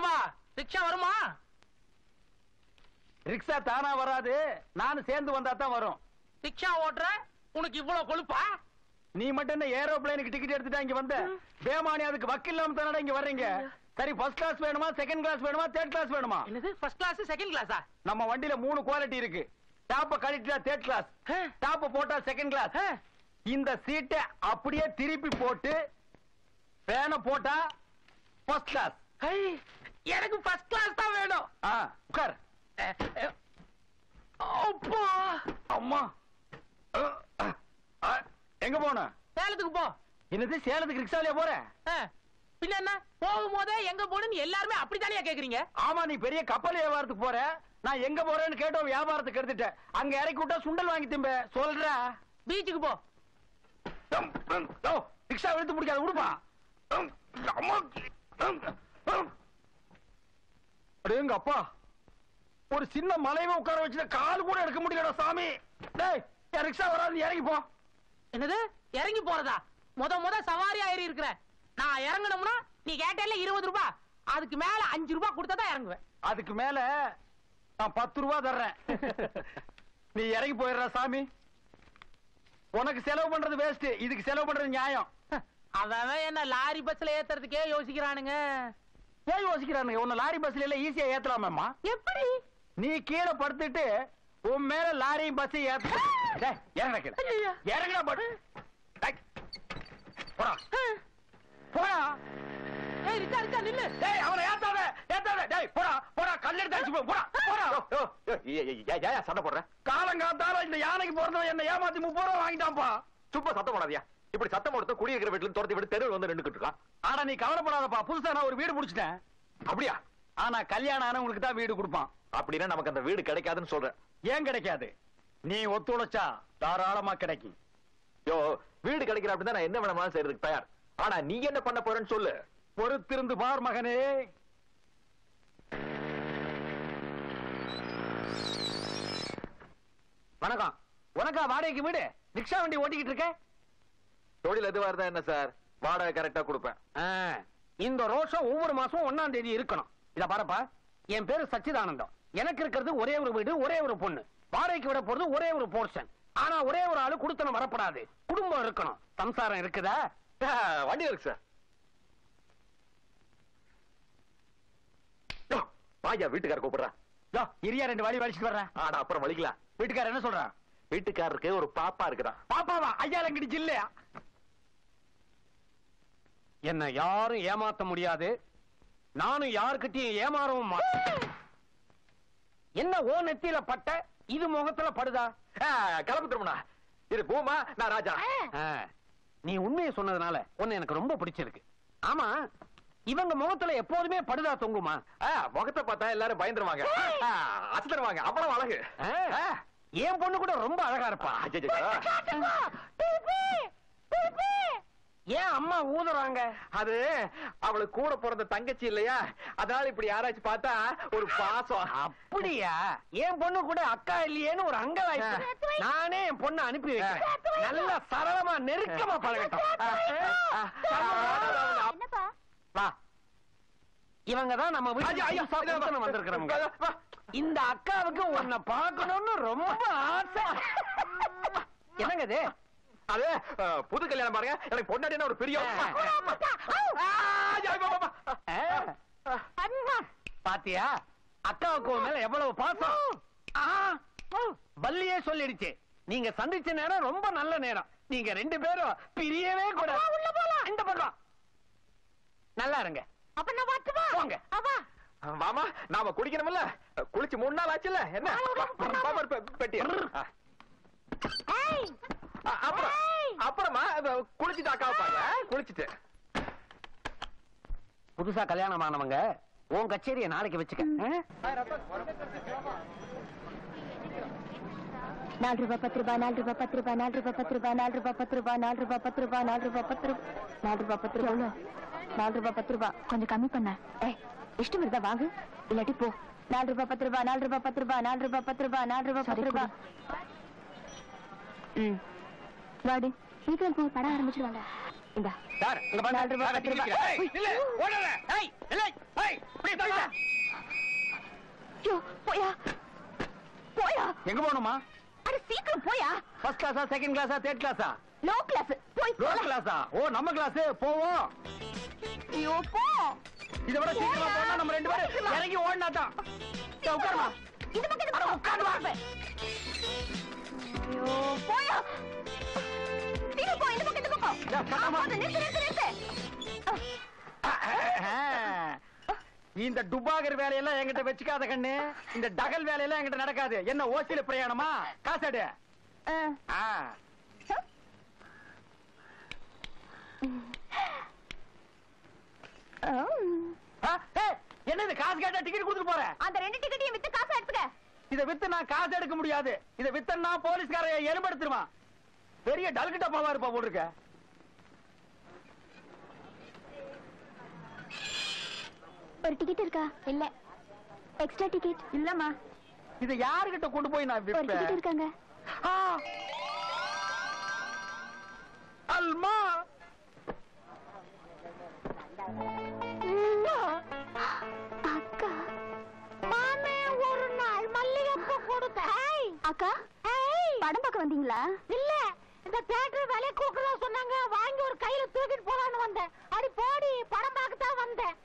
என்னப்பா ரிக்ஷா வருமா? ரிக்ஷா தானா வராது, நானும் சேர்ந்து வந்தா தான் வரும். ரிக்ஷா ஓட்டுற உனக்கு இவ்வளவு கொழுப்பா? நீ மட்டும் என்ன ஏரோப்ளேனுக்கு டிக்கெட் எடுத்துட்டா இங்க வந்த? பேமானி அதுக்கு வக்கீல் இல்லாம தானடா இங்க வர்றீங்க. சரி, ஃபர்ஸ்ட் கிளாஸ் வேணுமா, செகண்ட் கிளாஸ் வேணுமா, தேர்ட் கிளாஸ் வேணுமா? என்னது ஃபர்ஸ்ட் கிளாஸ் செகண்ட் கிளாஸா? நம்ம வண்டியில 3 குவாலிட்டி இருக்கு. டாப்ப கழட்டிட்டா தேர்ட் கிளாஸ், டாப்ப போட்டா செகண்ட் கிளாஸ். இந்த சீட்டை அப்படியே திருப்பி போட்டு ஃபேனை போட்டா ஃபர்ஸ்ட் கிளாஸ். எனக்கு ஃபர்ஸ்ட் கிளாஸ் தான் வேணும். உட்கார். அப்பா அம்மா, எங்க போன? சேலத்துக்கு போ. என்னது சேலத்துக்கு ரிக்ஷாலயா போற? பின்ன என்ன, போகும்போதே எங்க போகணும்னு எல்லாருமே அப்படித்தானே கேக்குறீங்க? ஆமா, நீ பெரிய கப்பல் வியாபாரத்துக்கு போற, நான் எங்க போறேன்னு கேட்டோம். வியாபாரத்துக்கு எடுத்துட்டேன். அங்க இறக்கி விட்டா சுண்டல் வாங்கி திம்ப. சொல்ற பீச்சுக்கு போ. ரிக்ஷா எடுத்து பிடிக்காது, விடுப்பா. எங்க அப்பா, ஒரு சின்ன மலைவை உட்கார வச்சுட்டு கால் கூட எடுக்க முடியலடா சாமி. டேய், ரிக்ஷா வராது, இறங்கி போ. என்னது இறங்கி போறதா? முத சவாரி ஆயிரி இருக்கிறேன். நான் இறங்கணும்னா நீ கேட்டேல 20 ரூபாய், அதுக்கு மேல 5 ரூபாய் கொடுத்தா தான் இறங்குவேன். அதுக்கு மேல நான் 10 ரூபாய் தர்றேன். நீ இறங்கி போயிடுற சாமி. உனக்கு செலவு பண்றது வேஸ்ட், இதுக்கு செலவு பண்றது நியாயம். அவன் என்ன லாரி பஸ்ல ஏத்துறதுக்கே யோசிக்கிறானுங்க. ஏன் யோசிக்கிறானுங்க? உன்னை லாரி பஸ்ல எல்லாம் ஈஸியா ஏத்தலாமா? எப்படி? நீ கீழே படுத்துட்டு உன் மேல லாரியும் பஸ் ஏத்த. இறங்கடா படு. போடா போடா. ஏய் ரிச்சா ரிச்சா நில்லு. டேய், அவனை ஏத்தாத ஏத்தாத. டேய் போடா போடா, கல்லெடுத்து அடிச்சு போடா போடா. ஏயா சண்டை போடுற? காலங்காத்தால இந்த யானைக்கு பிறந்தவன் என்ன ஏமாத்தி 30 ரூபாய் வாங்கிட்டான்ப்பா. சும்மா சத்தம் போடாதியா. இப்படி சத்தம் போடுறது குடியிருக்கிற வீட்டுல துரத்தி விட்டு தெருவில் வந்து நின்னுக்கிட்டு இருக்கான். ஆனா நீ கவலைப்படாதப்பா, புதுசா நான் ஒரு வீடு புடிச்சிட்டேன். அப்படியா? ஆனா கல்யாணம் ஆனவங்களுக்கு தான் வீடு கொடுப்பான். அப்படின்னா நமக்கு அந்த வீடு கிடைக்காதுன்னு சொல்றேன். ஏன் கிடைக்காது? நீ ஒத்துழைச்சா தாராளமா கிடைக்கும். யோ, வீடு கிடைக்கிற அப்படின்னா நான் என்ன வேணாலும் செய்யறதுக்கு தயார். ஆனா நீ என்ன பண்ண போறேன்னு சொல்லு. பொறுத்திருந்து பார் மகனே. வணக்கம். உனக்கா வாடகைக்கு வீடு? ரிக்ஷா வண்டி ஓட்டிக்கிட்டு இருக்க? தொழில் எதுவா இருந்தா என்ன சார், வாடகை கரெக்டா கொடுப்பேன். இந்த ரோஷம் ஒவ்வொரு மாசம் 1ஆம் தேதி இருக்கணும். இத பாருப்பா, என் பேரு சச்சிதானந்தம். எனக்கு இருக்கிறது ஒரே ஒரு வீடு, ஒரே ஒரு பொண்ணு. வாடகைக்கு விட போறது ஒரே ஒரு போர்ஷன். ஆனா ஒரே ஒரு ஆளு குடுத்தனம் வரப்படாது. குடும்பம் இருக்கணும். சம்சாரம் இருக்குதா? வண்டி இருக்கு சார். வாயா, வீட்டுக்கார கூப்பிடுறா. இரியா 2 வழி வலிச்சுட்டு வர்றேன். ஆனா அப்புறம் வலிக்கலாம். வீட்டுக்காரர் என்ன சொல்றான்? வீட்டுக்காரருக்கு ஒரு பாப்பா இருக்குதான். பாப்பாவா? ஐயா லங்கிடுச்சு இல்லையா? என்ன யாரும் ஏமாத்த முடியாது, நானும் யாருக்கிட்டையும் ஏமாறவும் மாட்டேன். என்ன ஓ நெத்தியில பட்ட, இது முகத்துல படுதா? கிளம்பு திருமணா. இது பூமா, நான் ராஜா. நீ உண்மையை சொன்னதுனால உன்னை எனக்கு ரொம்ப பிடிச்சிருக்கு. ஆமா, இவங்க முகத்துல எப்போதுமே படுதா தொங்குமா? முகத்தை பார்த்தா எல்லாரும் பயந்துருவாங்க, அசத்துருவாங்க. அவ்வளவு அழகு. என் பொண்ணு கூட ரொம்ப அழகா இருப்பா. ஏன் அம்மா ஊதுறாங்க? அது அவளுக்கு கூட பிறந்த தங்கச்சி இல்லையா, அதனால இப்படி யாராச்சும் பார்த்தா ஒரு பாசம். அப்படியா? என் பொண்ணு கூட அக்கா இல்லையேன்னு ஒரு அங்க வாய்ப்பு. நானே என் பொண்ணு அனுப்பி வைக்கிறேன். நல்ல சரளமா நெருக்கமா பழகட்டும். வா, இவங்க தான் நம்ம வீட்டுக்கு வந்திருக்கிறவங்க. இந்த அக்காவுக்கு உன்னை பார்க்கணும்னு ரொம்ப ஆசை. என்னங்க இது? அது புது கல்யாணம் பாருங்க. எனக்கு பொண்டாட்டினா ஒரு பெரிய பாத்தியா அக்காவுக்கு மேல எவ்வளவு பாசம். பல்லியே சொல்லிடுச்சு, நீங்க சந்திச்ச நேரம் ரொம்ப நல்ல நேரம். நீங்க 2 பேரும் பிரியவே கூட. இந்த பக்கம் நல்லா இருங்க. அப்ப நான் வரட்டுமா? போங்க. மாமா, நாம குடிக்கணும்ல. குளிச்சு 3 நாள் ஆச்சுல்ல. என்ன பெட்டி? அப்புறமா குளிச்சுட்டு அக்கா பாருங்க. குளிச்சுட்டு புதுசா கல்யாணம் ஆனவங்க உன் கச்சேரியை நாளைக்கு வச்சுக்க. 4 ரூபாய் 10 ரூபாய் 4 ரூபாய் 10 ரூபாய் 4 ரூபாய் 10 ரூபாய் 4 ரூபாய் 10 ரூபாய் 4 ரூபாய் 10 ரூபாய் 4 ரூபாய் 10 ரூபாய் 4 ரூபாய் 10 ரூபாய் 4 ரூபாய் 10 ரூபாய் கொஞ்சம் கம்மி பண்ண. இஷ்டம் இருந்தா வாங்கு, இல்லாட்டி போ. 4 ரூபாய் 10 ரூபாய் 4 ரூபாய் 10 ரூபாய் 4 ரூபாய் 10 ரூபாய் 4 ரூபாய் 10 ரூபாய். வாடி சீக்கிரம் போ, படம் ஆரம்பிச்சிருவாங்க. இந்தா சார் அங்க பாருங்க. 4 ரூபாய், 10 ரூபாய். ஏய், இல்ல ஓடாத. ஏய் இல்ல ஏய் இப்படி தள்ளு. ஐயோ, போயா போயா. எங்க போணுமா? அட சீக்கிரம் போயா. ஃபர்ஸ்ட் கிளாஸா செகண்ட் கிளாஸா தேர்ட் கிளாஸா? லோ கிளாஸ் போய் லோ கிளாஸா? ஓ நம்ம கிளாஸ் போவோம். ஐயோ போ. இத விட சீக்கிரமா போனா நம்ம ரெண்டு பேரும் இறங்கி ஓடினா தான். உட்காருமா. இந்த பக்கம் உட்கார்ந்து வா. ஐயோ போயா. சீக்கிரம் போ. இந்த பக்கம் நிறுத்து. இந்த டுபாகர் வேலையெல்லாம் என்கிட்ட வச்சுக்காத கண்ணு. இந்த டகல் வேலையெல்லாம் என்கிட்ட நடக்காது. என்ன ஓசில பிரயாணமா? காசு என்னது? காசு கேட்டா டிக்கெட் கொடுத்துட்டு போறேன். அந்த 2 டிக்கெட்டையும் வித்து காசு எடுத்துக்க. இத வித்து நான் காசு எடுக்க முடியாது. இத வித்தன்னா போலீஸ்கார எலும்பெடுத்துருவான். பெரிய டல்கிட்ட பாவா இருப்பா போட்டுருக்க. ஒரு டிக்கெட் இருக்கா? இல்ல. எக்ஸ்ட்ரா டிக்கெட் இல்லம்மா. இத யாருகிட்ட கொண்டு போய் நான் ஒரு டிக்கெட் விப்பேன்? இருக்காங்க. அல்மா அக்கா மாமே ஒரு நாள் மல்லிகைப்பூ கொடுத்தேன். அக்கா படம் பார்க்க வந்தீங்களா? இல்ல, இந்த தியேட்டர் விலை கூக்குறதா சொன்னாங்க. வாங்கி ஒரு கையில தூக்கிட்டு போலான்னு வந்தேன். அடி போடி, படம் பார்க்க தான் வந்தேன்.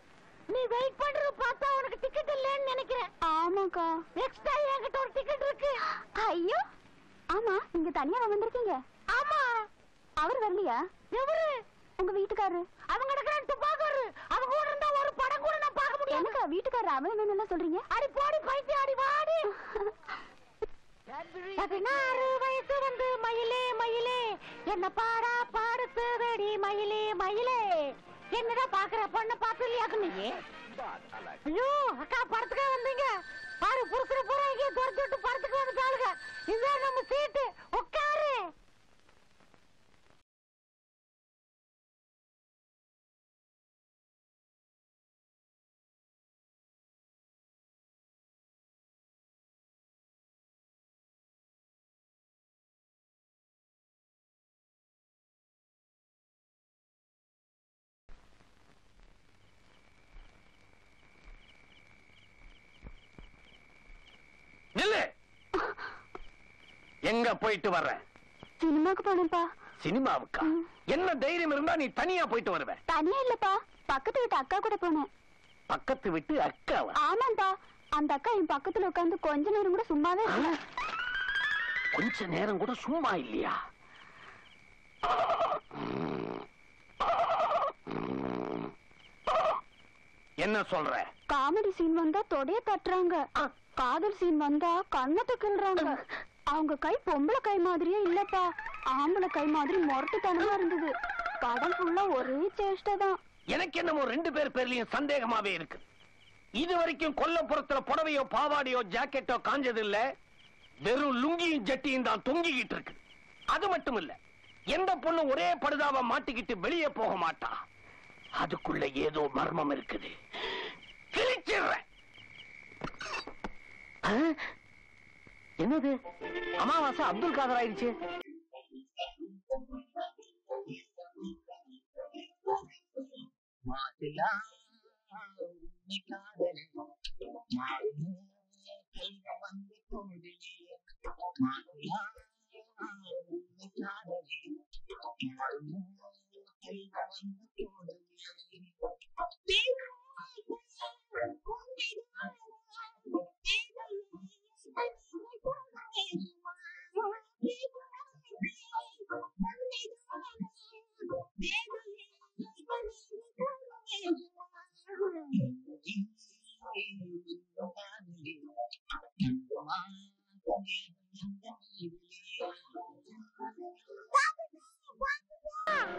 நீ வெயிட் பண்றது பார்த்தா உனக்கு டிக்கெட் இல்லன்னு நினைக்கிறேன். ஆமாக்கா. எக்ஸ்ட்ரா என்கிட்ட ஒரு டிக்கெட் இருக்கு. ஐயோ ஆமா, நீங்க தனியா வந்திருக்கீங்க. ஆமா. அவர் வரலையா? எவரு? உங்க வீட்டுக்காரரு. அவங்க இருக்கிற துப்பாக்காரரு. அவங்க கூட இருந்தா ஒரு படம் கூட நான் பார்க்க முடியாது. என்னக்கா வீட்டுக்காரர் அவன் என்னன்னு சொல்றீங்க? அடி போடி பைத்தியம், அடி வாடி. 16 வயசு வந்து மயிலே மயிலே என்ன பாடா பாடுத்துதடி மயிலே மயிலே. என்னடா பாக்குற? பொண்ண பாத்து இல்லையாக்கு நீ? ஐயோ அக்கா, படத்துக்கே வந்தீங்க பாரு. புருஷனை பூரா இங்கே துரத்தி விட்டு படத்துக்கு வந்துட்டாளுங்க. இதுதான் நம்ம சீட்டு, உட்காரு. நில்லு. எங்க போயிட்டு வர்ற? சினிமாக்கு போனேன்ப்பா. சினிமாவுக்கா? என்ன தைரியம் இருந்தா நீ தனியா போயிட்டு வருவ? தனியா இல்லப்பா, பக்கத்து வீட்டு அக்கா கூட போனேன். பக்கத்து விட்டு அக்காவா? ஆமாப்பா, அந்த அக்கா என் பக்கத்துல உட்கார்ந்து கொஞ்ச நேரம் கூட சும்மாவே இல்ல. கொஞ்ச நேரம் கூட சும்மா இல்லையா? என்ன சொல்ற? காமெடி சீன் வந்தா தொடைய தட்டுறாங்க, காதல் சீன் வந்தா கண்ணத்தை கிள்றாங்க. அவங்க கை பொம்பளை கை மாதிரியே இல்லப்பா, ஆம்பளை கை மாதிரி முரட்டுத்தனமா இருந்தது. படம் ஃபுல்லா ஒரே சேஷ்டை தான். எனக்கு என்னமோ 2 பேர் பேர்லயும் சந்தேகமாவே இருக்கு. இது வரைக்கும் கொல்லப்புறத்துல புடவையோ பாவாடையோ ஜாக்கெட்டோ காஞ்சது இல்ல. வெறும் லுங்கியும் ஜட்டியும் தான் தொங்கிக்கிட்டு இருக்கு. அது மட்டும் இல்ல, எந்த பொண்ணு ஒரே படுதாவ மாட்டிக்கிட்டு வெளியே போக மாட்டா. அதுக்குள்ள ஏதோ மர்மம் இருக்குது. கிழிச்சிடுறேன். என்னது? அமாவாசை அப்துல் காதர் ஆயிடுச்சு.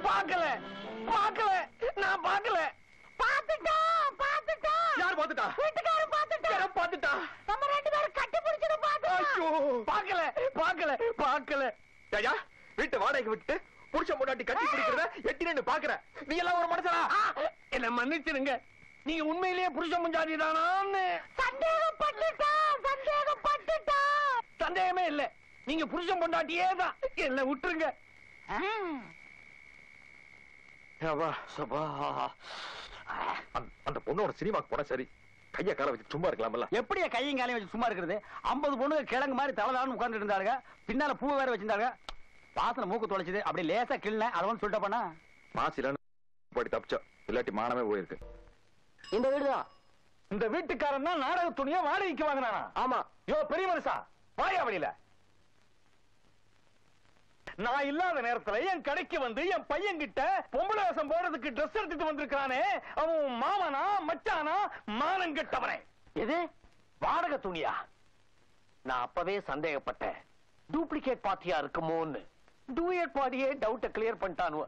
பாக்கல பாக்கல, நான் பாக்கல. பாத்துட்டோம் பாத்துட்டோம். யார் பாத்துட்டா? வீட்டுக்காரர் பாத்துட்டோம். யார பாத்துட்டா? நம்ம 2 பேரும் கட்டி பிடிச்சத பாத்துட்டோம். ஐயோ, பாக்கல பாக்கல பாக்கல. ஐயா, வீட்டை வாடகைக்கு விட்டு புருஷன் பொண்டாட்டி கட்டி பிடிக்கிறத எட்டி நின்னு பாக்குற. நீ எல்லாம் ஒரு மனுஷனா? என்ன மன்னிச்சிருங்க. நீங்க உண்மையிலேயே புருஷன் முஞ்சாதி தானான்னு சந்தேகப்பட்டுட்டோம் சந்தேகப்பட்டுட்டோம். சந்தேகமே இல்ல. நீங்க புருஷன் பொண்டாட்டியே தான். என்ன விட்டுருங்க. அந்த பொண்ணோட சினிமாக்கு போனா சரி, கைய கால வச்சு சும்மா இருக்கலாம்ல. எப்படியா கையும் காலையும் வச்சு சும்மா இருக்கிறது? 50 பொண்ணுங்க கிழங்கு மாதிரி தலதான்னு உட்கார்ந்து இருந்தாங்க, பின்னால பூ வேற வச்சிருந்தாங்க. வாசனை மூக்கு தொலைச்சது, அப்படி லேசா கிள்ளன, அதை வந்து சொல்லிட்ட பண்ணா மாசில படி தப்பிச்சா, இல்லாட்டி மானமே போயிருக்கு. இந்த வீடுதான். இந்த வீட்டுக்காரன் தான் நாடக துணியை வாடகைக்கு வாங்கினானா? ஆமா. யோ பெரிய மனுஷா, வாயா வழியில. நான் இல்லாத நேரத்துல என் கடைக்கு வந்து என் பையன் கிட்ட பொம்பளை வேஷம் போறதுக்கு ட்ரெஸ் எடுத்துட்டு வந்திருக்கானே, அவன் மாமனா மச்சானா மானம் கெட்டவனே. எது வாடகை துணியா? நான் அப்பவே சந்தேகப்பட்டேன், டூப்ளிகேட் பார்ட்டியா இருக்குமோன்னு. டூயட் பார்ட்டியே டவுட்ட கிளியர் பண்ணிட்டானுவ.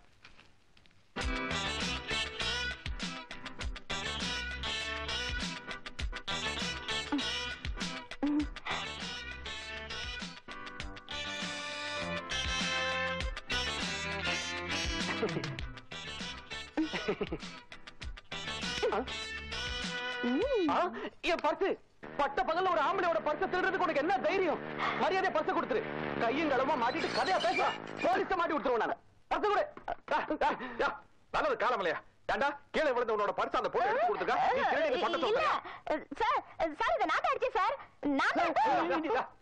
என் பர்ஸ் பட்ட பகல்ல ஒரு ஆம்பளையோட பர்ஸ் திருடுறதுக்கு உனக்கு என்ன தைரியம்? மரியாதை பர்ஸ் கொடுத்துரு. கையும் களமா மாட்டிட்டு கதையா பேச போலீஸ மாட்டி விட்டுருவோம். நானு பர்ஸ் கொடு. நல்லது காலமலையா, ஏண்டா கீழே விழுந்த உன்னோட பர்ஸ் அந்த பொண்ணு எடுத்து கொடுத்துக்க. சார் இதை நான் அடிச்சேன் சார்.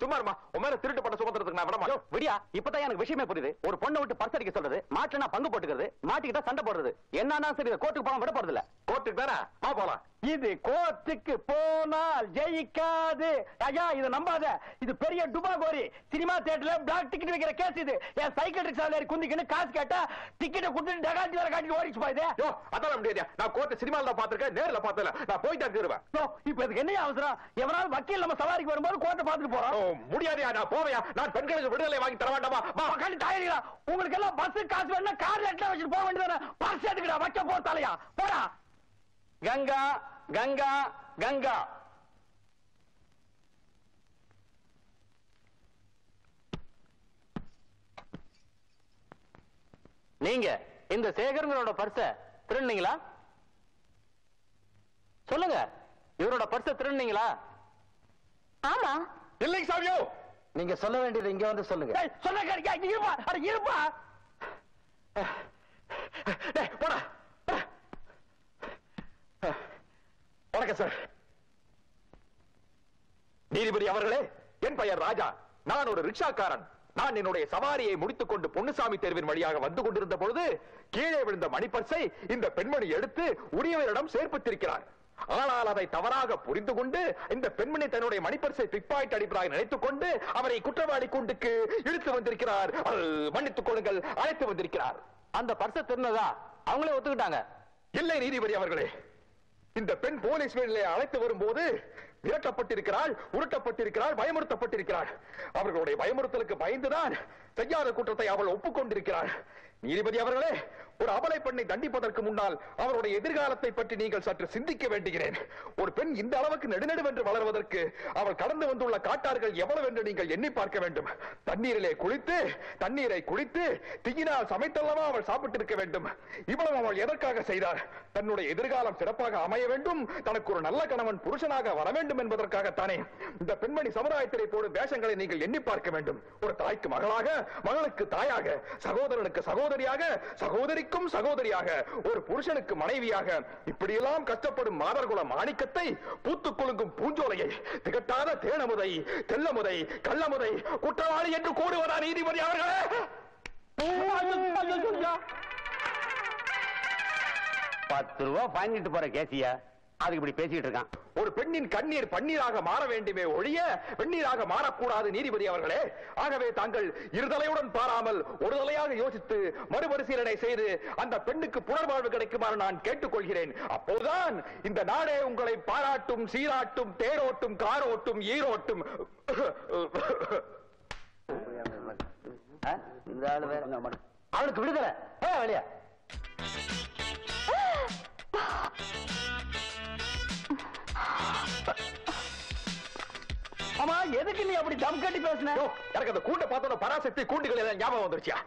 சும்மா இருமா, உன் மேல திருட்டு பட்ட சுமத்துறதுக்கு நான் விடமா. விடியா, இப்பதான் எனக்கு விஷயமே புரியுது. ஒரு பொண்ணை விட்டு பர்ஸ் அடிக்க சொல்றது, மாட்டினா பங்கு போட்டுக்கிறது, மாட்டிக்கிட்டா சண்டை போடுறது. என்னன்னா சரி, கோர்ட்டுக்கு போக விட போறது இல்ல. கோர்ட்டுக்கு தானே போலாம். இது கோர்ட்டுக்கு போனால் ஜெயிக்காது ராஜா, இதை நம்பாத. இது பெரிய டுபாகோரி. சினிமா தியேட்டர்ல பிளாக் டிக்கெட் வைக்கிற கேஸ் இது. என் சைக்கிள் ரிக்ஷால குந்திக்கின்னு காசு கேட்டா டிக்கெட்டை கொடுத்துட்டு டகாட்டி வர காட்டி ஓடிச்சு போயுது. அதான் முடியாது. நான் கோர்ட்டு சினிமால தான் பாத்திருக்கேன், நேர்ல பார்த்தல. நான் போயிட்டு தருவேன். இப்ப இதுக்கு என்ன அவசரம்? எவனாலும் வக்கீல் நம்ம சவாரிக்கு வரும்போது கோர்ட்டை பார்த்துட்டு போறோம். முடியாதியா, நான் போவையா? நான் பெண்களுக்கு விடுதலை வாங்கி தர வேண்டாமா? உங்களுக்கு எல்லாம் பஸ் காசு வேணா கார்ல எட்ல வச்சுட்டு போக வேண்டியதானே. பர்ஸ் எடுக்கடா, வைக்க போ தலையா போடா. கங்கா கங்கா கங்கா. நீங்க இந்த சேகரங்களோட பர்ஸ திருடுனீங்களா? சொல்லுங்க, இவரோட பர்ஸ திருடுனீங்களா? ஆமா. இல்லைங்க சாமியோ. நீங்க சொல்ல வேண்டியது இங்க வந்து சொல்லுங்க. இருப்பா போடா. வணக்கம் சார். நீதிபதி அவர்களே, என் பெயர் ராஜா. நான் ஒரு ரிக்ஷாக்காரன். நான் என்னுடைய சவாரியை முடித்துக் கொண்டு பொன்னுசாமி தெருவின் வழியாக வந்து கொண்டிருந்த பொழுது கீழே விழுந்த மணிப்பர்ஸை இந்த பெண்மணி எடுத்து உரியவரிடம் சேர்ப்பித்திருக்கிறார். ஆனால் அதை தவறாக புரிந்து கொண்டு இந்த பெண்மணி தன்னுடைய மணிப்பர்ஸை பிக்பாக்கெட் அடிப்பதாக நினைத்துக் கொண்டு அவரை குற்றவாளி கூண்டுக்கு இழுத்து வந்திருக்கிறார். மன்னித்துக் கொள்ளுங்கள், அழைத்து வந்திருக்கிறார். அந்த பர்ஸை திருநதா அவங்களே ஒத்துக்கிட்டாங்க. இல்லை நீதிபதி அவர்களே, இந்த பெண் போலீஸ் வேலையை அழைத்து வரும்போது விரட்டப்பட்டிருக்கிறாள், உருட்டப்பட்டிருக்கிறாள், பயமுறுத்தப்பட்டிருக்கிறாள். அவர்களுடைய பயமுறுத்தலுக்கு பயந்துதான் செய்யாத குற்றத்தை அவள் ஒப்புக்கொண்டிருக்கிறாள். நீதிபதி அவர்களே, ஒரு அபலை பெண்ணை தண்டிப்பதற்கு முன்னால் அவருடைய எதிர்காலத்தை பற்றி நீங்கள் சற்று சிந்திக்க வேண்டுகிறேன். ஒரு பெண் இந்த அளவுக்கு நெடுநெடுவென்று வளர்வதற்கு அவள் கடந்து வந்துள்ள காட்டார்கள் எவ்வளவு என்று நீங்கள் எண்ணி பார்க்க வேண்டும். தண்ணீரை குளித்து தீயினால் சமைத்தல்லவா அவள் சாப்பிட்டிருக்க வேண்டும். இவ்வளவு அவள் எதற்காக செய்தார்? தன்னுடைய எதிர்காலம் சிறப்பாக அமைய வேண்டும், தனக்கு ஒரு நல்ல கணவன் புருஷனாக வர வேண்டும் என்பதற்காகத்தானே. இந்த பெண்மணி சமுதாயத்திலே போடும் வேஷங்களை நீங்கள் எண்ணி பார்க்க வேண்டும். ஒரு தாய்க்கு மகளாக, மகளுக்கு தாயாக, சகோதரனுக்கு சகோதரியாக, சகோதரிக்கும் சகோதரியாக, ஒரு புருஷனுக்கு மனைவியாக, இப்படியெல்லாம் கஷ்டப்படும் மாதர்குல மாணிக்கத்தை, பூத்துக் குலுங்கும் பூஞ்சோலையை, திகட்டாத தேனமுதை, தெல்லமுதை, கள்ளமுதை குற்றவாளி என்று கூடுவதா நீதிபதி அவர்களே? 10 ரூபா வாங்கிட்டு போற கேசியா அதுக்கு இப்படி பேசிட்டு இருக்கான். ஒரு பெண்ணின் கண்ணீர் பன்னீராக மாற வேண்டுமே ஒழிய வெந்நீராக மாறக்கூடாது நீதிபதி அவர்களே. ஆகவே தாங்கள் இருதலையுடன் பாராமல் ஒரு தலையாக யோசித்து மறுபரிசீலனை செய்து அந்த பெண்ணுக்கு புனர்வாழ்வு கிடைக்குமாறு நான் கேட்டுக்கொள்கிறேன். அப்போதுதான் இந்த நாடே உங்களை பாராட்டும், சீராட்டும், தேரோட்டும், காரோட்டும், ஈரோட்டும். அவளுக்கு விடுதலை வழியா. ஆமா, எதுக்கு நீ அப்படி தம் கட்டி பேசுன? எனக்கு அந்த கூண்ட பார்த்தோட பராசக்தி கூண்டுகள் எல்லாம் ஞாபகம் வந்துருச்சா?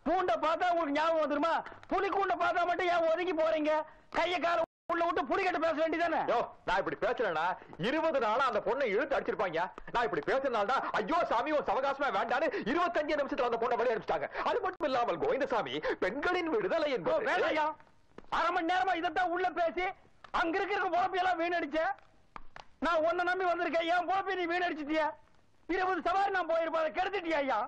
கூண்ட பார்த்தா உங்களுக்கு ஞாபகம் வந்துருமா? புலி கூண்ட பார்த்தா மட்டும் ஏன் ஒதுங்கி போறீங்க? கைய கால உள்ள விட்டு புடிக்கிட்டு பேச வேண்டியதானே? யோ, நான் இப்படி பேசுறேன்னா 20 நாளா அந்த பொண்ணை இழுத்து அடிச்சிருப்பாங்க. நான் இப்படி பேசுறதுனால தான் ஐயோ சாமி உன் சவகாசமே வேண்டான்னு 25 நிமிஷத்துல அந்த பொண்ணை வெளியே அனுப்பிச்சிட்டாங்க. அது மட்டும் இல்லாமல் கோவிந்தசாமி பெண்களின் விடுதலை என்பது வேலையா? அரை மணி நேரமா இதைத்தான் உள்ள பேசி அங்க இருக்கிற பொழப்பையெல்லாம் வீணடிச்ச. நான் உன்னை நம்பி வந்திருக்கேன், என் பொழப்பை நீ வீணடிச்சிட்டியா? 20 சவாரி நான் போயிருப்பேன், கெடுத்துட்டியா ஐயா?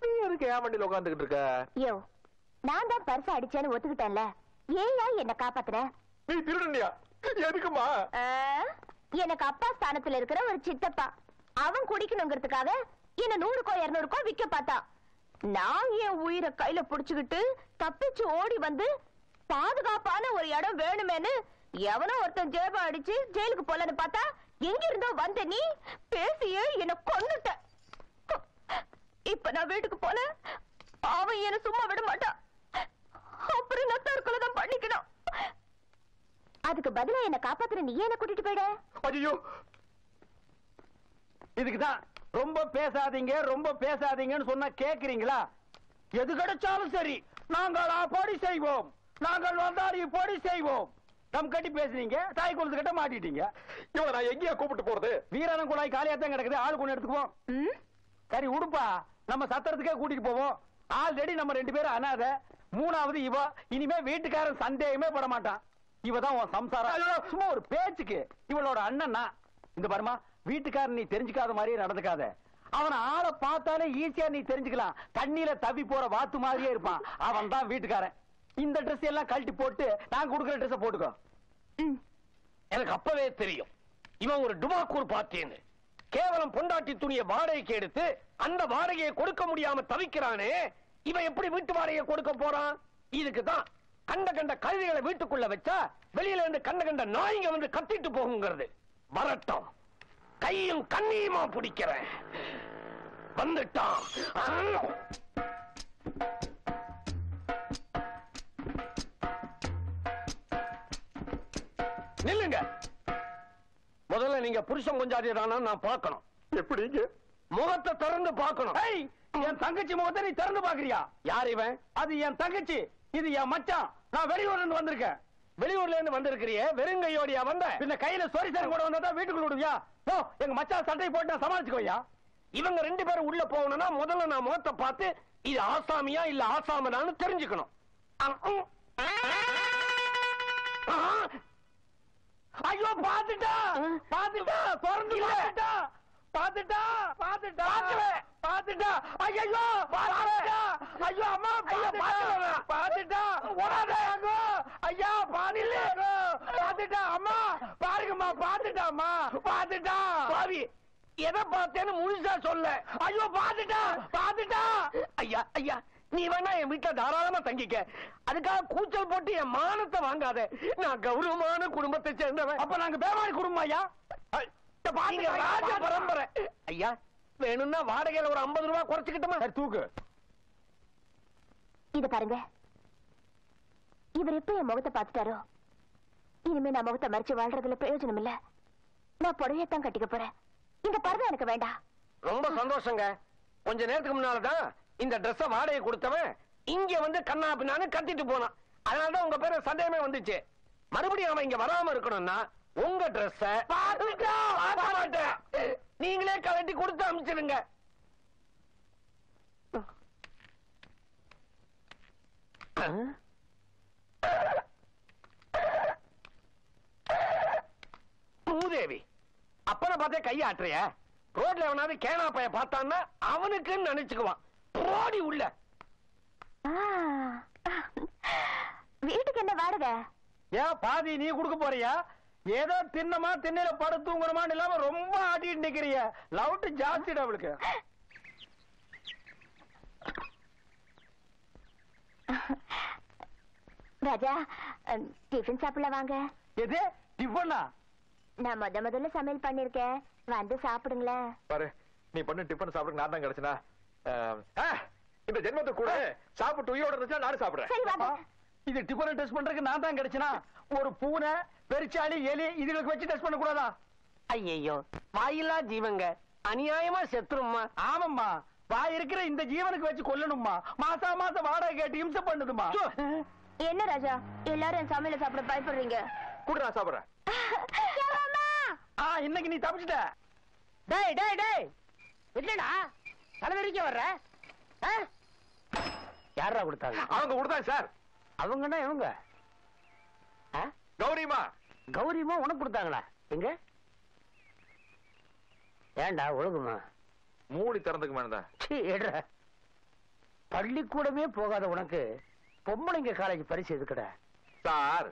நீ எதுக்கு ஏன் வண்டியில உட்காந்துக்கிட்டு இருக்க? யோ, நான் தான் பர்ஸ் அடிச்சேன்னு ஒத்துக்கிட்டேன்ல, ஏயா என்ன காப்பாத்துற? நீ திருடனியா? எதுக்குமா? எனக்கு அப்பா ஸ்தானத்துல இருக்கிற ஒரு சித்தப்பா, அவன் குடிக்கணுங்கிறதுக்காக என்ன 100கோ 200கோ விக்க பார்த்தா. நான் என் உயிரை கையில புடிச்சுக்கிட்டு தப்பிச்சு ஓடி வந்து பாதுகாப்பான ஒரு இடம் வேணுமேனு எவனோ ஒருத்தன் ஜேப அடிச்சு ஜெயிலுக்கு போலன்னு பார்த்தா, எங்க இருந்தோ வந்த நீ பேசியே என்ன கொன்னுட்ட. இப்ப நான் வீட்டுக்கு போன அவன் என்ன சும்மா விட மாட்டான். அப்புறம் நான் தற்கொலை தான் பண்ணிக்கணும். அதுக்கு பதிலா என்ன காப்பாத்துற நீ என்ன கூட்டிட்டு போயிட? ஐயோ, இதுக்குதான் ரொம்ப பேசாதீங்க ரொம்ப பேசாதீங்கன்னு சொன்னா கேக்குறீங்களா? எது கிடைச்சாலும் சரி நாங்கள் அப்படி செய்வோம், நாங்கள் வந்தால் இப்படி செய்வோம். நம் கட்டி பேசுறீங்க, தாய் குளத்து கிட்ட மாட்டிட்டீங்க. இவனை நான் எங்கேயா கூப்பிட்டு போறது? வீராணம் குழாய் காலியாத்தான் கிடக்குது, ஆள் கொண்டு எடுத்துக்குவோம். சரி உடுப்பா, நம்ம சத்திரத்துக்கே கூட்டிட்டு போவோம். ஆல்ரெடி நம்ம 2 பேரும் அனாத, 3வது இவ. இனிமே வீட்டுக்காரன் சந்தேகமே பட மாட்டான். இவதான் உன் சம்சாரம். சும்மா ஒரு பேச்சுக்கு இவளோட அண்ணன்னா. இந்த பாருமா, வீட்டுக்காரன் நீ தெரிஞ்சுக்காத மாதிரியே நடந்துக்காத. அவனை ஆளை பார்த்தாலே ஈஸியா நீ தெரிஞ்சுக்கலாம். தண்ணியில தவி போற வாத்து மாதிரியே இருப்பான். அவன் தான் வீட்டுக்காரன். இந்த ட்ரெஸ் எல்லாம் கழட்டி போட்டு நான் கொடுக்குற ட்ரெஸ் போட்டுக்கோ. எனக்கு அப்பவே தெரியும் இவன் ஒரு டுபாக்கூர் பார்ட்டின்னு. கேவலம் பொண்டாட்டி துணியை வாடகைக்கு எடுத்து அந்த வாடகையை கொடுக்க முடியாம தவிக்கிறானே, இவன் எப்படி வீட்டு வாடகையை கொடுக்க போறான்? இதுக்கு தான் கண்ட கண்ட கழுதைகளை வீட்டுக்குள்ள வச்சா வெளியில இருந்து கண்ட கண்ட நாய்ங்க வந்து கத்திட்டு போகுங்கிறது. வரட்டும், கையும் கண்ணியுமா பிடிக்கிறேன். வந்துட்டான். நில்லுங்க. முதல்ல நீங்க புருஷன் கொஞ்சாதி தானா நான் பார்க்கணும். எப்படிங்க? முகத்தை திறந்து பார்க்கணும். என் தங்கச்சி முகத்தை நீ திறந்து பாக்குறியா? யார் இவன்? அது என் தங்கச்சி, இது என் மச்சான். நான் வெளியூர்ல இருந்து வந்திருக்கேன். வெளியூர்ல இருந்து வந்திருக்கிறியே, வெறுங்கையோடியா வந்த? பின்ன கையில சொரிசர் கூட வந்தா வீட்டுக்குள்ள விடுவியா? போ, எங்க மச்சான் சட்டை போட்டு நான் சமாளிச்சுக்கோயா. இவங்க 2 பேரும் உள்ள போகணும்னா முதல்ல நான் முகத்தை பார்த்து இது ஆசாமியா இல்ல ஆசாமதான்னு தெரிஞ்சுக்கணும். ஐயோ, பாத்துட்டா பாத்துட்டா, திறந்து பாத்துட்டா பாத்துட்டா பாத்துட்டா பாத்துட்டா. ஐயோ பாத்துட்டா, ஐயோ அம்மா பாத்துட்டா பாத்துட்டா. ஓடாதே அங்கோ. ஐயா பாதில பாத்துட்டா அம்மா, பாருங்கம்மா பாத்துட்டாம்மா பாத்துட்டா. பாவி, எதை பார்த்தேன்னு முழுசா சொல்ல. ஐயோ பாத்துட்டா பாத்துட்டா. ஐயா ஐயா, நீ வேணா என் வீட்டுல தாராளமா தங்கிக்க. அதுக்காக கூச்சல் போட்டு என் மானத்தை வாங்காத. நான் கௌரவமான குடும்பத்தை சேர்ந்தவன். அப்ப நாங்க பேமாரி குடும்பம் ஐயா. ராஜ பரம்பரை. ஐயா, வேணும்னா வாடகையில ஒரு 50 ரூபாய் குறைச்சுக்கிட்டோமா? தூக்கு. இத பாருங்க, இவர் எப்ப என் முகத்தை பார்த்துட்டாரோ இனிமே நான் முகத்தை மறைச்சு வாழ்றதுல பிரயோஜனம் இல்ல. நான் புடவையத்தான் கட்டிக்க போறேன். இந்த பர்தா எனக்கு வேண்டாம். ரொம்ப சந்தோஷங்க. கொஞ்ச நேரத்துக்கு முன்னாலதான் இந்த ட்ரெஸ் வாடகை கொடுத்தவன் இங்க வந்து கண்ணா பின்னான்னு கத்திட்டு போனான். அதனாலதான் உங்க பேரு சந்தேகமே வந்துச்சு. மறுபடியும் அவன் இங்க வராம இருக்கணும்னா உங்க ட்ரெஸ் நீங்களே கலட்டி கொடுத்து அனுப்பிச்சிருங்க. பூதேவி, அப்பனை பார்த்தே கையாட்டுறிய. ரோட்ல எவனாவது கேனா பைய பார்த்தான்னா அவனுக்குன்னு நினைச்சுக்குவான். போடி உள்ள. வீட்டுக்கு என்ன வாடகை? ஏன் பாதி நீ கொடுக்க போறியா? ஏதோ தின்னமா திண்ணையில படுத்துங்கிறமான்னு இல்லாம ரொம்ப ஆட்டிட்டு நிக்கிறிய. லவுட்டு ஜாஸ்திடா அவளுக்கு. ராஜா, டிஃபன் சாப்பிடல வாங்க. எது டிஃபனா? நான் முதல்ல சமையல் பண்ணிருக்கேன், வந்து சாப்பிடுங்களேன். பாரு, நீ பண்ணு டிஃபன் சாப்பிடுங்க. நான் தான் கிடைச்சனா இந்த ஜென்மத்தை கூட சாப்பிட்டு உயிரோட இருந்துச்சா நானும் சாப்பிடுறேன். சரி வாங்க. இது டிஃபன் டெஸ்ட் பண்றதுக்கு நான் தான் கிடைச்சனா? ஒரு பூனை, பெருச்சாளி, எலி இதுகளுக்கு வச்சு டெஸ்ட் பண்ண கூடாதா? ஐயோ, வாயில்லா ஜீவங்க. அநியாயமா செத்துரும்மா. ஆமாம்மா, வாய் இருக்கிற இந்த ஜீவனுக்கு வச்சு கொல்லணும்மா. மாசா மாசம் வாடகை கேட்டு இம்சை பண்ணுதுமா. என்ன ராஜா எல்லாரும் என் சமையல சாப்பிட பயப்படுறீங்க? கூட நான் சாப்பிடுறேன். இன்னைக்கு நீ தப்பிச்சிட்ட. டேய் டேய் டேய், என்னடா தலைவரிக்க வர்ற? யாரா கொடுத்தாங்க? அவங்க கொடுத்தாங்க சார். அவங்கன்னா இவங்க கௌரிமா. கௌரிமா உனக்கு கொடுத்தாங்களா? எங்க? ஏண்டா ஒழுங்குமா? மூடி திறந்துக்கு மேடம். பள்ளிக்கூடமே போகாத உனக்கு பொம்பளைங்க காலேஜ் பரிசு எதுக்குடா? சார்,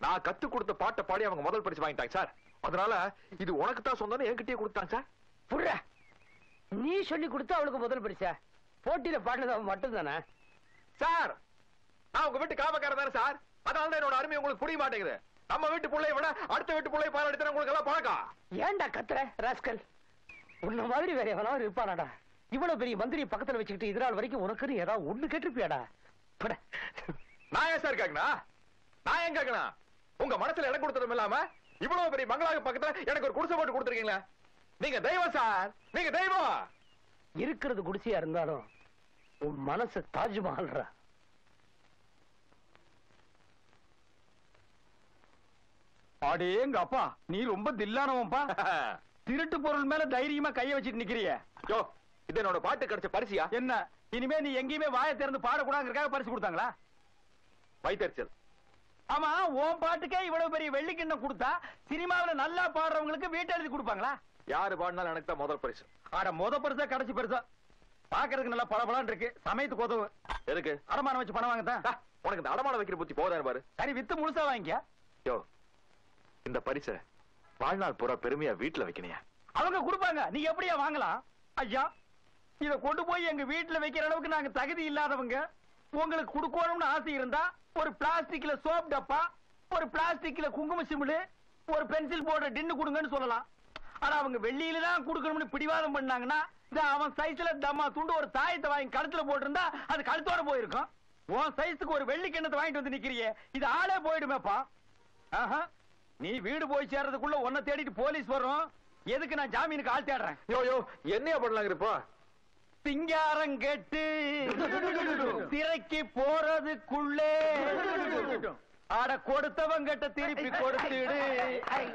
நான் கத்து கொடுத்த பாட்டை பாடி அவங்க முதல் பரிசு வாங்கிட்டாங்க சார். அதனால இது உனக்கு தான் சொந்தம்னு என்கிட்டயே கொடுத்தாங்க சார். புர்ற, நீ சொல்லி கொடுத்து அவளுக்கு முதல் பரிசா? போட்டியில பாடினது அவன் மட்டும் தானே சார்? நான் உங்க வீட்டு காமக்காரன் தானே சார். அதனால என்னோட அருமை உங்களுக்கு புரிய மாட்டேங்குது. நம்ம வீட்டு பிள்ளைய விட அடுத்த வீட்டு பிள்ளைய பாராட்டி உங்களுக்கு எல்லாம் பழக்கம். ஏன்டா கத்துற ராஸ்கல்? உன்ன மாதிரி வேற எவனாவது இருப்பானாடா? இவ்வளவு பெரிய மந்திரி பக்கத்துல வச்சுக்கிட்டு இதனால் வரைக்கும் உனக்குன்னு ஏதாவது ஒண்ணு கேட்டிருப்பியாடா? நான் ஏன் சார் கேட்கணும்? நான் ஏன் கேட்கணும்? உங்க மனசுல இடம் கொடுத்ததும் இல்லாம இவ்வளவு பெரிய பங்களாவுக்கு பக்கத்துல எனக்கு ஒரு குடிசை போட்டு கொடுத்துருக்கீங்களா? நீங்க தெய்வம் சார், நீங்க தெய்வம். இருக்கிறது குடிசையா இருந்தாலும் உன் மனசு தாஜ்மஹால்ரா. அடேங்க அப்பா, நீ ரொம்ப தில்லானவன்பா. திருட்டு பொருள் மேல தைரியமா கைய வச்சுட்டு நிக்கிறிய. யோ, இது என்னோட பாட்டு கிடைச்ச பரிசியா? என்ன இனிமே நீ எங்கேயுமே வாயை திறந்து பாடக்கூடாதுங்கிறதுக்காக பரிசு கொடுத்தாங்களா? வைத்தறிச்சல். ஆமா, உன் பாட்டுக்கே இவ்வளவு பெரிய வெள்ளிக்கிண்ணம் கொடுத்தா சினிமாவில நல்லா பாடுறவங்களுக்கு வீட்டு எழுதி கொடுப்பாங்களா? யாரு பாடினாலும் எனக்கு தான் முதல் பரிசு. ஆட முத பரிசா கடைசி பரிசா? பாக்குறதுக்கு நல்லா பளபளன்னு இருக்கு, சமயத்துக்கு உதவு. எதுக்கு? அடமானம் வச்சு பணம் வாங்கத்தான். உனக்கு இந்த அடமான வைக்கிற புத்தி போதாரு பாரு. சரி, வித்து முழுசா வாங்கிக்க. யோ, இந்த பரிசை வாழ்நாள் பூரா பெருமையா வீட்டுல வைக்கணியா? அவங்க கொடுப்பாங்க, நீ எப்படியா வாங்கலாம்? ஐயா, இத கொண்டு போய் எங்க வீட்டுல வைக்கிற அளவுக்கு நாங்க தகுதி இல்லாதவங்க. உங்களுக்கு கொடுக்கணும்னு ஆசை இருந்தா ஒரு பிளாஸ்டிக்ல சோப் டப்பா, ஒரு பிளாஸ்டிக்ல குங்கும சிமிழ், ஒரு பென்சில் போடுற டின்னு கொடுங்கன்னு சொல்லலாம். ஆனா அவங்க வெள்ளியில தான் கொடுக்கணும்னு பிடிவாதம் பண்ணாங்கன்னா அவன் சைஸ்ல தம்மா துண்டு ஒரு தாயத்தை வாங்கி கழுத்துல போட்டிருந்தா அது கழுத்தோட போயிருக்கும். உன் சைஸுக்கு ஒரு வெள்ளி கிண்ணத்தை வாங்கிட்டு வந்து நிக்கிறியே, இது ஆளே போயிடுமேப்பா. ஆஹா, நீ வீடு போய் சேர்றதுக்குள்ள உன்னை தேடிட்டு போலீஸ் வரும். எதுக்கு நான் ஜாமீனுக்கு ஆள் தேடுறேன்? யோ யோ, என்னையா பண்ணலாங்க இப்போ? சிங்காரம் கெட்டு திரைக்கு போறதுக்குள்ளே ஆட கொடுத்தவங்கிட்ட திருப்பி கொடுத்துடு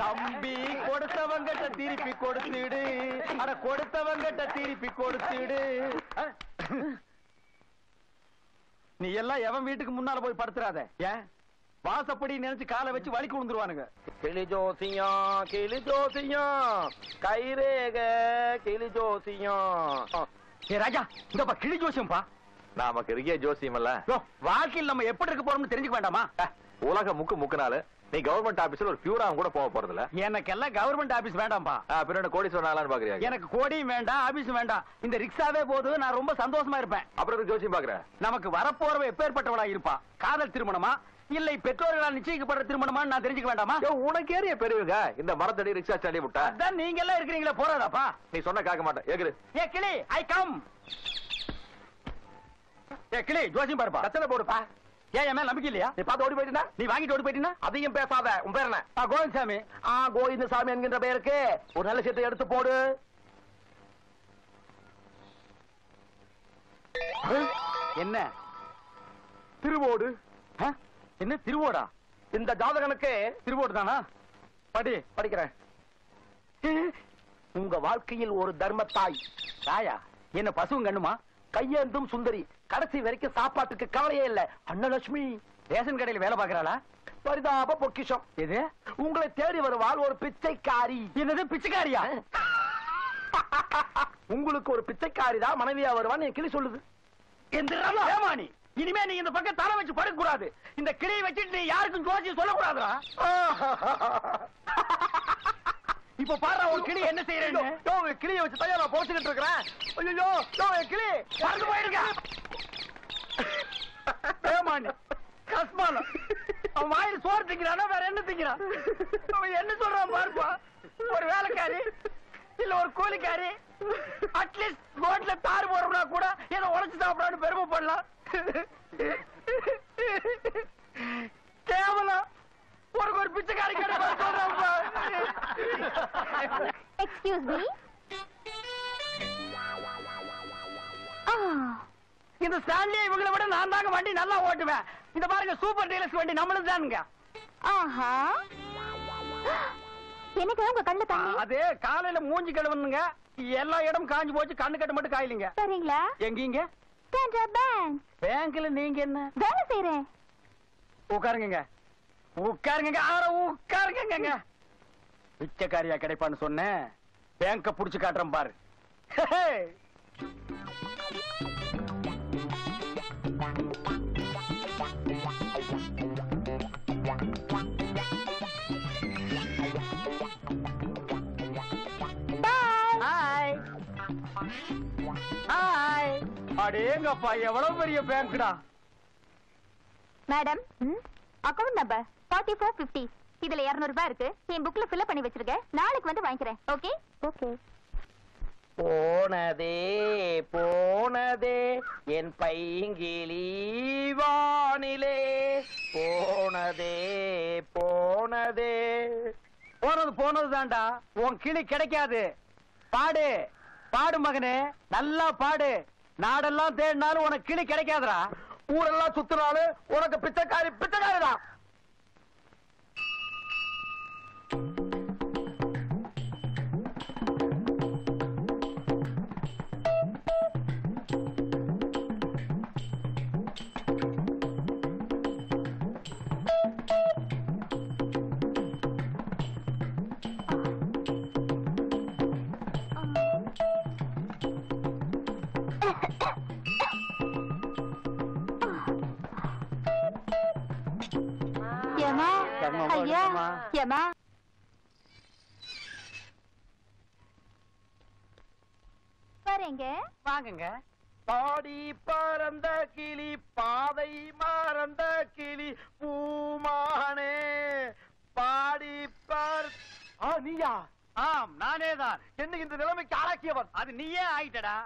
தம்பி, கொடுத்தவங்கிட்ட திருப்பி கொடுத்துடு, அட கொடுத்தவங்கிட்ட திருப்பி கொடுத்துடு. நீ எல்லாம் எவன் வீட்டுக்கு முன்னால போய் படுத்துறாத. ஏன் வாசப்படி நினைச்சு காலை வச்சு வலிக்கு விழுந்துருவானுங்க. கிளி ஜோசியம் கிளி ஜோசியம் கைரேக கிளி ஜோசியம். ஏ ராஜா, இந்தப்பா கிளி ஜோசியம்பா. நமக்கு இருக்கே ஜோசியம் இல்ல. வாழ்க்கையில் நம்ம எப்படி இருக்க போறோம்னு தெரிஞ்சுக்க வேண்டாமா? உலக முக்குனால நீ கவர்மெண்ட் ஆபீஸ்ல ஒரு பியூரா கூட போக போறது இல்ல. எனக்கு எல்லாம் கவர்மெண்ட் ஆபீஸ் வேண்டாம்பா. பின்ன கோடி சொன்னாலான்னு பாக்குறியா? எனக்கு கோடியும் வேண்டாம், ஆபீஸும் வேண்டாம். இந்த ரிக்ஷாவே போது, நான் ரொம்ப சந்தோஷமா இருப்பேன். அப்புறம் ஜோசியம் பாக்குற? நமக்கு வரப்போறவ எப்பேற்பட்டவளா இருப்பா? காதல் திருமணமா இல்லை பெற்றோர்களால் நிச்சயிக்கப்படுற திருமணமா நான் தெரிஞ்சுக்க வேண்டாமா? உனக்கு ஏறிய பெருவுங்க இந்த மரத்தடி ரிக்ஷா ஸ்டாண்டி விட்டா. அதான் நீங்க எல்லாம் இருக்கிறீங்களா, போறாதாப்பா? நீ சொன்ன கேட்க மாட்டேன். ஏகுது. ஏ கிளி, ஐ கம். ஏ கிளி, ஜோசியம் பாருப்பா. கத்தனை போடுப்பா. ஏன் என் மேல நம்பிக்கை இல்லையா? நீ பார்த்து ஓடி போயிட்டா? நீ வாங்கிட்டு ஓடி போயிட்டீங்கன்னா அதையும் பேசாத. உன் பேர் என்ன? கோவிந்தசாமி. கோவிந்தசாமி என்கின்ற பெயருக்கு ஒரு நல்ல சீட்டை எடுத்து போடு. என்ன திருவோடு? என்ன திருவோடா? இந்த ஜாதகனுக்கு திருவோடு தானா? படி. படிக்கிறேன். உங்க வாழ்க்கையில் ஒரு தர்மத்தாய். தாயா? என்ன பசுவும் கண்ணுமா? கையேந்தும் சுந்தரி, கடைசி வரைக்கும் சாப்பாட்டுக்கு கவலையே இல்ல. அன்னலட்சுமி ரேஷன் கடையில் வேலை பாக்குறாளா? பரிதாப பொக்கிஷம். எது? உங்களை தேடி வருவாள் ஒரு பிச்சைக்காரி. என்னது பிச்சைக்காரியா? உங்களுக்கு ஒரு பிச்சைக்காரி தான் மனைவியா வருவான்னு என் கிளி சொல்லுது. ஏமானி, இனிமே நீ இந்த பக்கம் தலை வச்சு படுக்க கூடாது. இந்த கிளியை வச்சுட்டு நீ யாருக்கும் ஜோசியம் சொல்ல கூடாதுடா. இப்ப பாரு ஒரு கிளி என்ன செய்யறேன்னு. கிளியை வச்சு தயாரா நான் போச்சுக்கிட்டு இருக்கிறேன். ஐயோ கிளி பறந்து போயிருக்க. ஏமானி கஸ்மான அவன் வாயில் சோறு திங்கிறானா வேற என்ன திங்கிறான்? அவன் என்ன சொல்றான் பாருப்பா. ஒரு வேலைக்காரி இல்ல ஒரு கூலிக்காரி அட்லீஸ்ட் ரோட்ல தாறு போறோம்னா கூட ஏதோ உழைச்சு சாப்பிடான்னு பெருமை பண்ணலாம். கேவலம் ஒரு பிச்சைக்காரி கடை சொல்றான். Excuse me. இந்த ஸ்டான்லி இவங்களை விட நான் தாங்க வண்டி நல்லா ஓட்டுவேன். இந்த பாருங்க சூப்பர் டீலக்ஸ் வண்டி நம்மளுக்கு தானுங்க. ஆஹா, எனக்கு உங்க கண்ணு தண்ணி. அது காலையில மூஞ்சி கழுவணுங்க, எல்லா இடம் காஞ்சு போச்சு, கண்ணு கட்டு மட்டும் காயலிங்க. சரிங்களா? எங்கீங்க? பேங்க். பேங்க்ல நீங்க என்ன வேலை செய்யறேன். உட்காருங்க உட்காருங்க, உட்காருங்க. பிச்சைக்காரியா கிடைப்பான்னு சொன்னேன், பேங்க புடிச்சு காட்டுறேன் பாரு. அடேங்கப்பா, எவ்வளவு பெரிய பேங்க்டா. Madam, account number 4450. இதுல 200 ரூபாய் இருக்கு. என் புக்ல ஃபில் பண்ணி வச்சிருக்கேன். நாளைக்கு வந்து வாங்கிக்கிறேன். ஓகே? ஓகே. போனதே என் பைங்கிளி வானிலே போனது தான்டா. உன் கிளி கிடைக்காது. பாடு மகனே, நல்லா பாடு. நாடெல்லாம் தேடினாலும் உனக்கு கிளி கிடைக்காதுடா. ஊரெல்லாம் சுத்தினாலும் உனக்கு பிச்சைக்காரிதான். ஏமா, வரேங்க. வாங்குங்க. பாடி பறந்த கிளி, பாதை மறந்த கிளி, பூமானே பாடி நீயா? ஆம், நானேதான். என்ன இந்த நிலைமைக்கு ஆளாக்கியவன்? அது நீயே ஆயிட்டடா.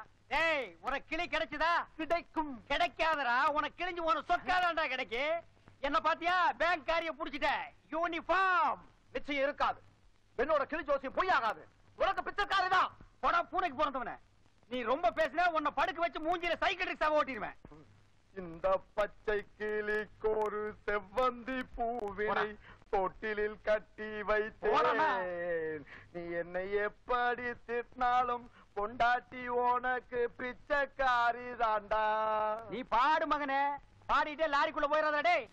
ஏய், உனக்கு கிளி கிடைச்சதா? கிடைக்காதடா. உனக்கு கிழிஞ்சு உனக்கு சொக்காதான்டா கிடைக்கு. என்ன பாத்தியா? பேங்க் காரிய புடிச்சிட்ட. யூனிஃபார்ம் நிச்சயம் இருக்காது. என்னோட கிளி ஜோசியம் பொய் ஆகாது. உனக்கு பிச்சைக்காரதான். போடா பூனைக்கு பிறந்தவன. நீ ரொம்ப பேசினா உன்னை படுக்க வச்சு மூஞ்சில சைக்கிள் ஓட்டிடுவேன். இந்த பச்சை கிளிக்கு ஒரு செவ்வந்தி பூவினை தொட்டிலில் கட்டி வைத்தேன். நீ என்னை எப்படி திட்டினாலும் கொண்டாட்டி உனக்கு பிச்சைக்காரி தாண்டா. நீ பாடு மகனே, பாடிட்டே லாரிக்குள்ள போயிடாதா. டேய்,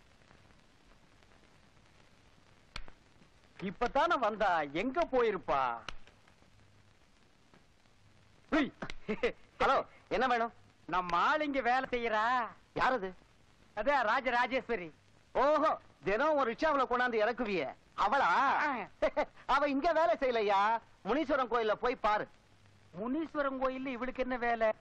இப்பதானே வந்தா, எங்க போயிருப்பா? ஹலோ, என்ன வேணும்? நம்ம ஆள் இங்க வேலை செய்யறா. யாரது? அதான் ராஜராஜேஸ்வரி. ஓஹோ, தினம் ஒரு ரிக்ஷாவுல கொண்டாந்து இறக்குவிய அவளா? அவ இங்க வேலை செய்யலையா, முனீஸ்வரன் கோயில்ல போய் பாரு. முனீஸ்வரன் கோயில் இவளுக்கு என்ன வேலை?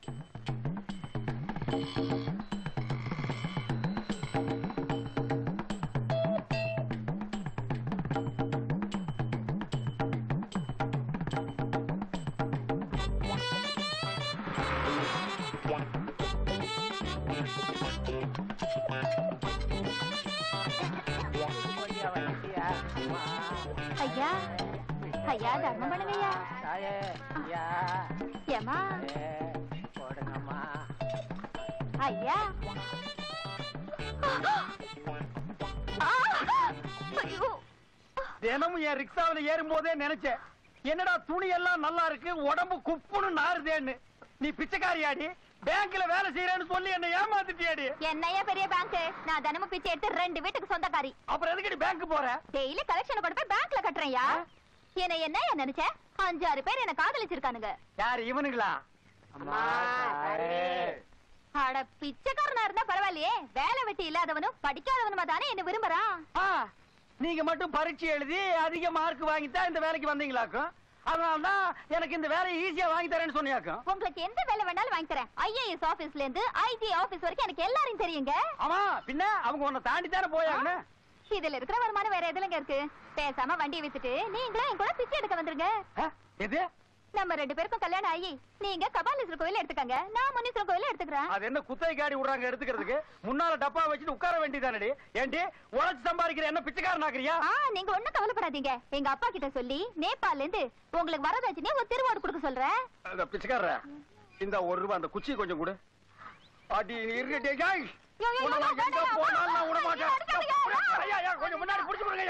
ஐயா, ஐயா, தர்மம் பண்ணுங்கய்யா. ஏமா, போடுங்கம்மா. ஐயா. ஐயோ, தினமும் என் ரிக்ஷாவில ஏறும் போதே நினைச்சேன், என்னடா துணி எல்லாம் நல்லா இருக்கு, உடம்பு குப்புன்னு நாறுதேன்னு. நீ பிச்சைக்காரியாடி, பேங்க்ல வேலை செய்யறேன்னு சொல்லி என்ன ஏமாத்திட்டியாடி. என்னையா பெரிய பேங்க்? நான் தினமும் பிச்சை எடுத்து 2 வீட்டுக்கு சொந்தக்காரி. அப்புறம் எதுக்கு பேங்க் போற? டெய்லி கலெக்ஷன் கொண்டு போய் பேங்க்ல கட்டுறேன்யா. என்ன நினைச்ச? 5-6 பேர் என்ன காதலிச்சிருக்கானுங்க. யாரு இவனுங்களா? அட, பிச்சைக்காரனா இருந்தா பரவாயில்லையே, வேலை வெட்டி இல்லாதவனும் படிக்காதவனுமா தானே என்ன விரும்புறான். நீங்க மட்டும் பரீட்சை எழுதி அதிக மார்க் வாங்கிட்டா இந்த வேலைக்கு வந்தீங்களாக்கும். அதனாலதான் எனக்கு இந்த வேலையை ஈஸியா வாங்கி தரேன்னு சொன்னியாக்கும். உங்களுக்கு எந்த வேலை வேணாலும் வாங்கி தரேன். IAS ஆபீஸ்ல இருந்து IG ஆபீஸ் வரைக்கும் எனக்கு எல்லாரையும் தெரியுங்க. ஆமா, பின்ன அவங்க உன்னை தாண்டி தானே போயாங்க. இதுல இருக்கிற வருமானம் வேற எதுலங்க இருக்கு? பேசாம வண்டியை வித்துட்டு நீங்களும் என் கூட பிச்சை எடுக்க வந்துருங்க. எது? நம்ம 2 பேருக்கும் கல்யாணம் ஆகி நீங்க கபாலீஸ்வரர் கோயில எடுத்துக்கங்க, நான் முனீஸ்வரர் கோயில எடுத்துக்கிறேன். அது என்ன குத்தகை காடி விடுறாங்க எடுத்துக்கிறதுக்கு? முன்னால டப்பா வச்சுட்டு உட்கார வேண்டியதானடி. ஏண்டி உழைச்சு சம்பாதிக்கிற என்ன பிச்சைக்காரன் ஆக்குறியா? நீங்க ஒண்ணும் கவலைப்படாதீங்க. எங்க அப்பா கிட்ட சொல்லி நேபாள்ல இருந்து உங்களுக்கு வரதட்சணையா ஒரு திருவோடு கொடுக்க சொல்றேன். பிச்சைக்காரர, இந்த 1 ரூபாய் அந்த குச்சி கொஞ்சம் கொடு. அடி இருடே ஜாய். உன்னை நான் எங்க போனாலும் நான் விட மாட்டேன். ஐயா, கொஞ்சம் முன்னாடி புடிச்சு போடுங்க.